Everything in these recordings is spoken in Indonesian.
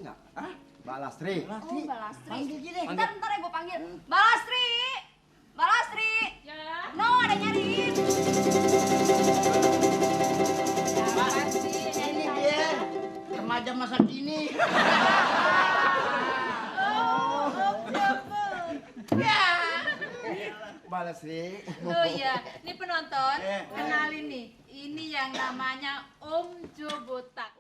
nggak? Hah? Mbak Lastri. Oh, Mbak Lastri. Panggil gini. Bentar ya gue panggil. Mbak Lastri. Mbak Lastri. Ya. No, ada nyariin. Mbak Lastri, ini dia. Remaja masa kini. Ya. Mbak Lastri. Oh iya, ini penonton, kenalin nih. Ini yang namanya Om Jo Botak.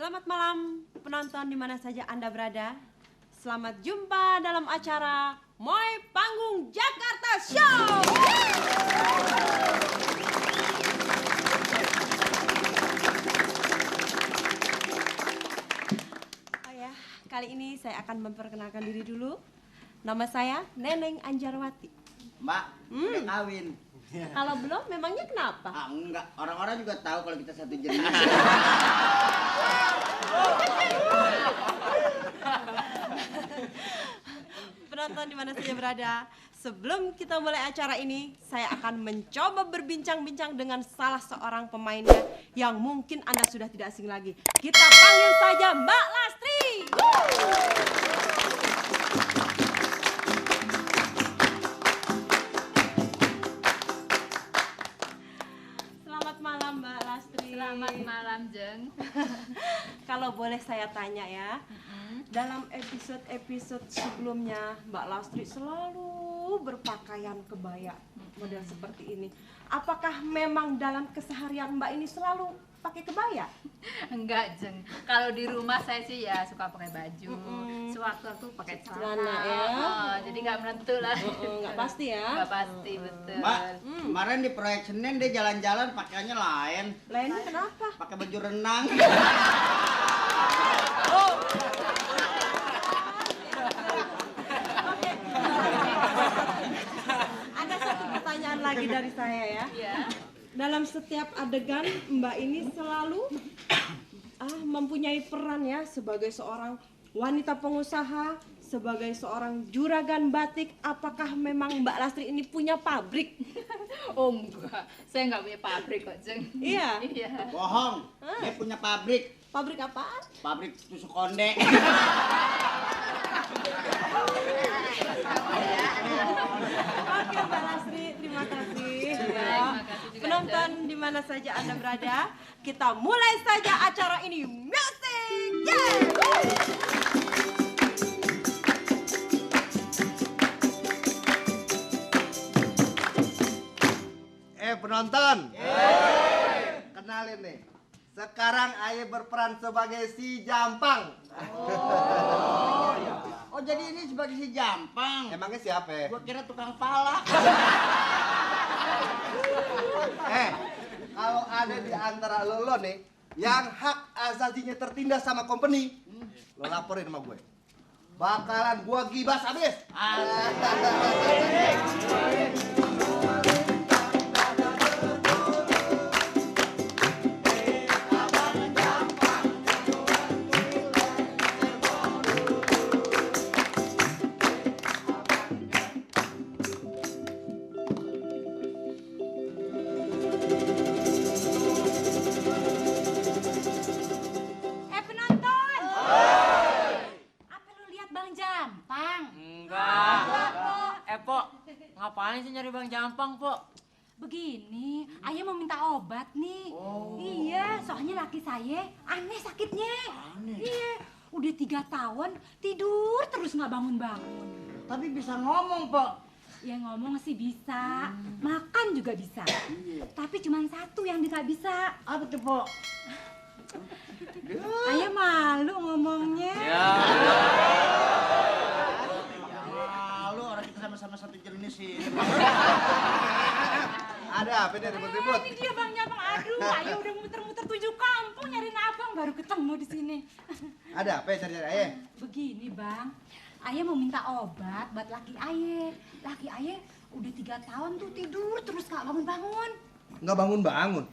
Selamat malam penonton di mana saja Anda berada. Selamat jumpa dalam acara Moi Panggung Jakarta Show. Oh ya, kali ini saya akan memperkenalkan diri dulu. Nama saya Neneng Anjarwati. Mbak, udah kawin. Kalau belum, memangnya kenapa? Ah, enggak, orang-orang juga tahu kalau kita satu jenis. Penonton di mana saja berada, sebelum kita mulai acara ini, saya akan mencoba berbincang-bincang dengan salah seorang pemainnya yang mungkin Anda sudah tidak asing lagi. Kita panggil saja Mbak Lastri. Selamat malam Mbak Lastri. Selamat malam, Jeng. Kalau boleh saya tanya ya, dalam episode-episode sebelumnya Mbak Lastri selalu berpakaian kebaya model seperti ini. Apakah memang dalam keseharian Mbak ini selalu pakai kebaya? Enggak, Jeng. Kalau di rumah saya sih ya suka pakai baju. Sewaktu-waktu pakai celana. Ya. Oh, jadi nggak menentu lah. Nggak pasti ya? Nggak pasti, betul. Mbak, kemarin di proyek Senin dia jalan-jalan pakaiannya lain. Lainnya kenapa? Pakai baju renang. Oke. Ada satu pertanyaan lagi dari saya ya. Iya. Dalam setiap adegan Mbak ini selalu mempunyai peran ya sebagai seorang wanita pengusaha, sebagai seorang juragan batik. Apakah memang Mbak Lastri ini punya pabrik? Oh enggak, saya nggak punya pabrik kok, Jeng. Iya. Iya. Bohong, dia punya pabrik. Pabrik apaan? Pabrik tusuk konde. Oke Mbak Lastri, terima kasih. Terima kasih juga, Penonton di mana saja Anda berada, kita mulai saja acara ini. Music! Penonton, kenalin nih. Sekarang Aye berperan sebagai si Jampang. Oh, jadi ini sebagai si Jampang. Emangnya siapa? Gua kira tukang pala. Kalau ada di antara lo nih yang hak asasinya tertindas sama company, lo laporin sama gue. Bakalan gua gibas abis. Penonton. Apa lu lihat Bang Jampang? Enggak. Pok, ngapain sih nyari Bang Jampang, Pok? Begini, ayah mau minta obat nih. Iya, soalnya laki saya aneh sakitnya. Iya, udah 3 tahun tidur terus nggak bangun-bangun. Tapi bisa ngomong, Pok. Ya ngomong sih bisa, makan juga bisa. Tapi cuma satu yang nggak bisa. Apa tuh, Pok? Ayah malu ngomongnya. Lu orang kita sama-sama satu jenis sih. Ada apa nih ribut-ribut? Ini dia Bang Jampang. Aduh, ayah udah muter-muter 7 kampung nyariin abang baru ketemu di sini. Ada apa ya cari-cari Aye? Begini Bang, ayah mau minta obat buat laki ayah. Laki ayah udah 3 tahun tuh tidur terus gak bangun-bangun. Nggak bangun-bangun?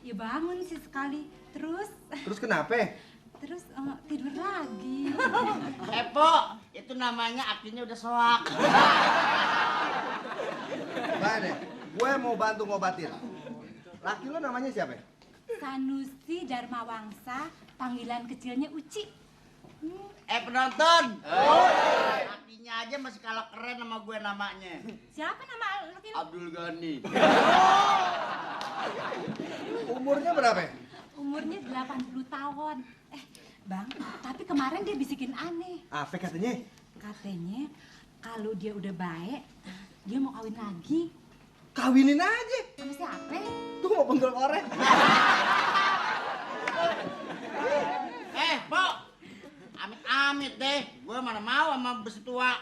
Ya bangun sih sekali. Terus Terus kenapa? tidur lagi. Po, itu namanya akinya udah soak. Nah deh, gue mau bantu ngobatin. Laki lo namanya siapa? Sanusi Dharma Wangsa, panggilan kecilnya Uci. Penonton. Akinya aja masih kalah keren sama gue namanya. Siapa nama laki lu? Abdul Ghani. Umurnya berapa? Umurnya 80 tahun. Bang, tapi kemarin dia bisikin aneh. Apa katanya? Katanya kalau dia udah baik, dia mau kawin lagi. Kawinin aja. Sama siapa? Tuh mau penggel korek. Po, amit-amit deh. Gue mana mau sama besi tua.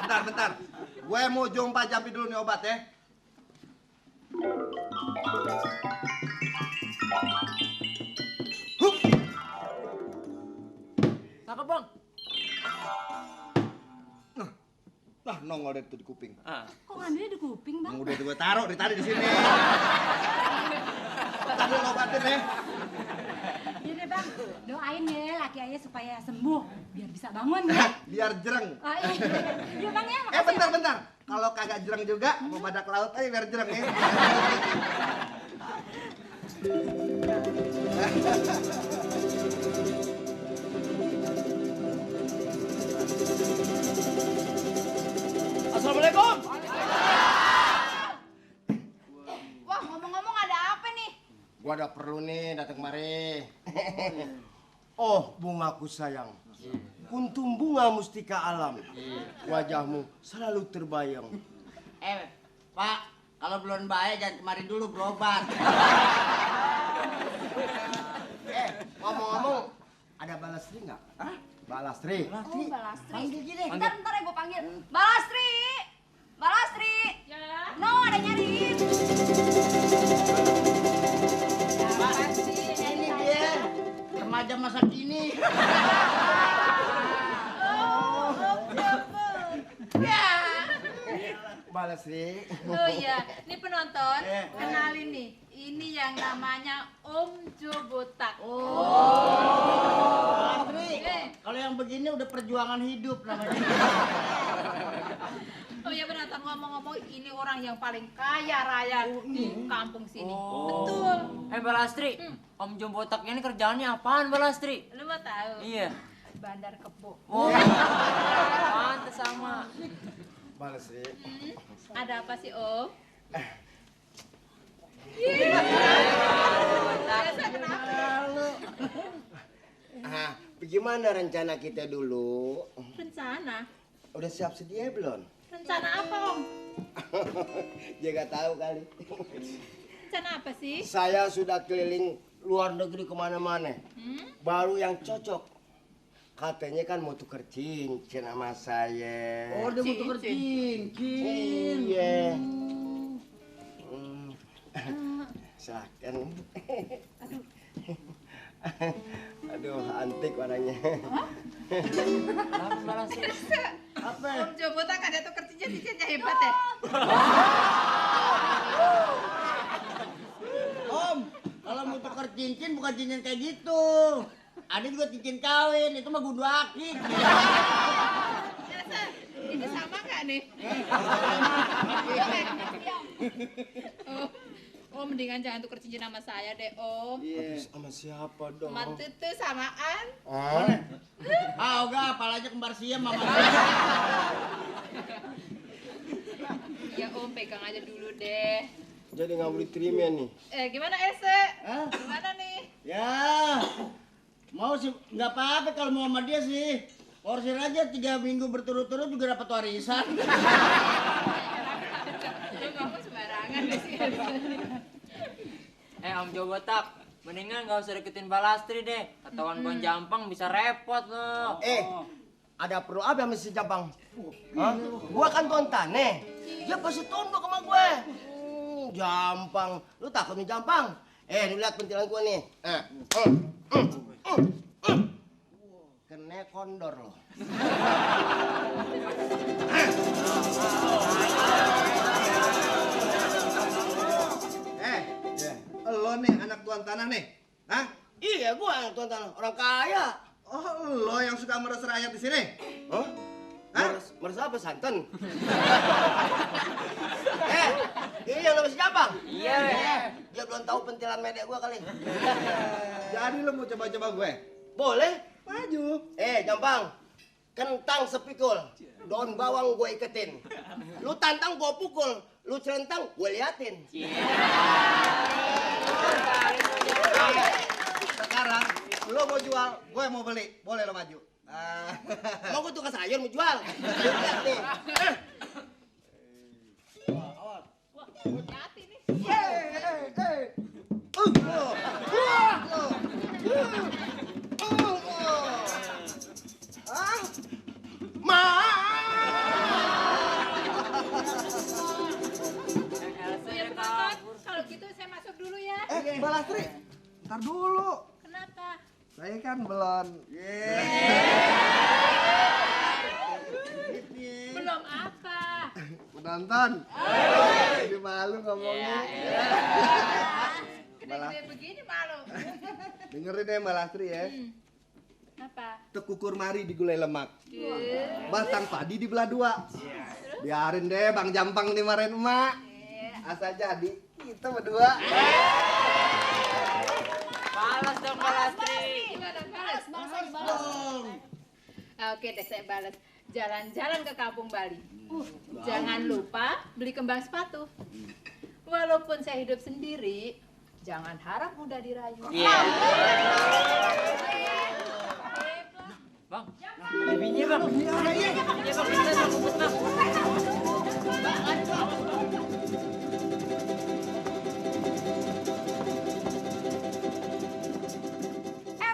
Bentar. Gue mau jompa Jampi dulu nih obat ya. Hup. Cakep bang. Nah, nongol deh tuh di kuping. Kok ngambilnya di kuping, Bang? Udah gue taruh di tadi di sini. Tadi obatin ya. Iya deh, Bang. Doain ya laki ayah supaya sembuh, biar bisa bangun ya. Biar jereng. Oh, iya. Iya, Bang ya. Makasih. Bentar. Kalau kagak jereng juga, mau badak laut aja biar jereng ya. Assalamualaikum. Wah, ngomong-ngomong ada apa nih? Gua ada perlu nih datang kemari. Oh, bungaku sayang. Kuntum bunga mustika alam. Wajahmu selalu terbayang. Pak, kalau belum baik jangan kemari dulu berobat. Ngomong-ngomong, ada balastri nggak? Hah? Balastri? Oh, Mbak Lastri. Panggil gini. Bentar ya gue panggil. Mbak Lastri! Mbak Lastri! Ya? No, ada nyariin. Pak, ini dia remaja masa kini. Balastri. Oh iya, ini penonton, kenalin nih. Ini yang namanya Om Jo Botak. Astri, kalau yang begini udah perjuangan hidup namanya. Oh iya penonton, ngomong-ngomong ini orang yang paling kaya raya di kampung sini. Betul. Mbak Lastri, Om Jombotak ini kerjaannya apaan Mbak Lastri? Lu mau tahu? Iya. Bandar Kebo. Oh, pantes sama. Balastri. Ada apa sih, Om? Bagaimana rencana kita dulu? Rencana? Udah siap sedia belum? Rencana apa, Om? Dia nggak tahu kali. Rencana apa sih? Saya sudah keliling luar negeri kemana-mana. Baru yang cocok. Katanya kan mau tuker cincin sama saya. Oh, dia mau tuker cincin. Iya. Silakan. Aduh, antik warnanya. Mbak Lastri. Apa? Om Jo Botak ada tuker cincin-cincinnya hebat ya? Om, kalau mau tuker cincin bukan cincin kayak gitu. Ada juga cincin kawin, itu mah gundu akik. Ini sama nggak nih? Oh, mendingan jangan tuker cincin sama saya deh, Om. Habis sama siapa dong? Sama Tutu samaan. Enggak, apalagi kembar siam mama. Ya Om, pegang aja dulu deh. Jadi nggak boleh terima nih. Gimana Ese? Hah? Gimana nih? Ya, mau sih nggak apa-apa kalau mau sama dia sih. Porsir aja 3 minggu berturut-turut juga dapat warisan. Lu ngomong sembarangan deh sih. Om Jombotak, mendingan gak usah deketin Mbak Lastri deh. Ketahuan Bang Jampang bisa repot loh. Ada perlu apa sama si Jampang? Hah? Gua kan tuan tane. Dia pasti tunduk sama gue. Jampang. Lu takut nih Jampang? Lu lihat pentilan gua nih. Kena kondor loh. tonton? Orang kaya. Oh, lo yang suka meres rakyat di sini? Hah? Hah? Meres apa santan? Ini yang nama si Jampang? Iya, Dia belum tahu pentilan medek gua kali. Jadi lo mau coba-coba gue? Boleh? Maju. Jampang. Kentang sepikul. Daun bawang gue iketin. Lu tantang gue pukul. Lu celentang gue liatin. Sekarang lo mau jual, gue mau beli. Boleh lo maju. Mau gue tukang sayur mau jual. Lihat nih. Hati-hati nih. Ya penonton, kalau gitu saya masuk dulu ya. Mbak Lastri, ntar dulu. Kenapa? Saya kan belum. Belum apa? Menonton. Jadi malu ngomongnya. Gede-gede begini malu. Dengerin deh Mbak Lastri ya. Apa? Tekukur mari di gulai lemak. Batang padi dibelah dua. Biarin deh Bang Jampang dimarahin emak. Asal jadi kita berdua. Balas dong Mbak Lastri. Gimana balas? Oke deh saya balas. Jalan-jalan ke Kampung Bali. Jangan lupa beli kembang sepatu. Walaupun saya hidup sendiri, jangan harap mudah dirayu. Iya. Bang, bibinya bang. Iya bang, kita bang, kumpul bang.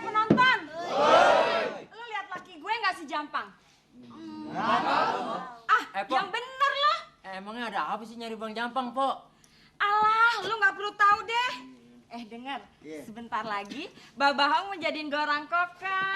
Penonton. Lu lihat laki gue nggak si Jampang? Po. Yang bener loh. Emangnya ada apa sih nyari Bang Jampang, Po? Alah, lu nggak perlu tahu deh. Dengar, sebentar lagi Babahong mau jadiin gorang kokak.